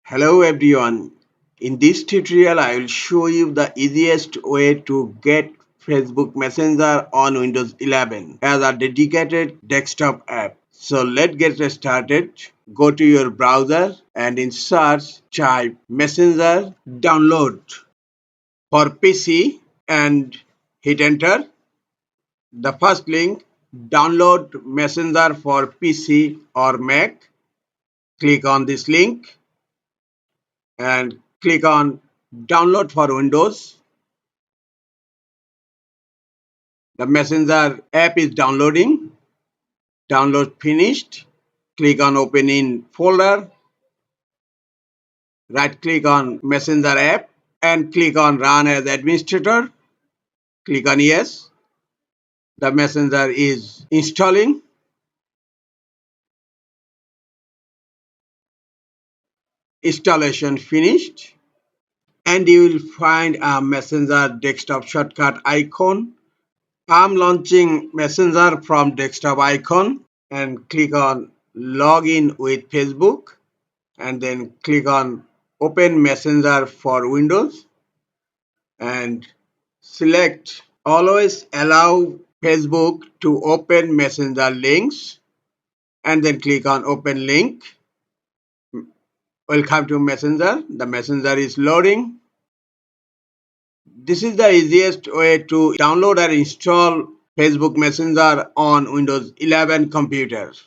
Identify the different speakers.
Speaker 1: Hello everyone. In this tutorial I will show you the easiest way to get Facebook Messenger on Windows 11 as a dedicated desktop app. So let's get started. Go to your browser and in search type Messenger download for PC and hit enter. The first link, download Messenger for PC or Mac. Click on this link and click on download for Windows. The Messenger app is downloading. Download finished. Click on open in folder. Right click on Messenger app and click on run as administrator. Click on yes. The Messenger is installing. Installation finished. And you will find a Messenger desktop shortcut icon. I'm launching Messenger from desktop icon and click on login with Facebook and then click on open Messenger for Windows and select always allow Facebook to open Messenger links and then click on open link. Welcome to Messenger. The Messenger is loading. This is the easiest way to download and install Facebook Messenger on Windows 11 computers.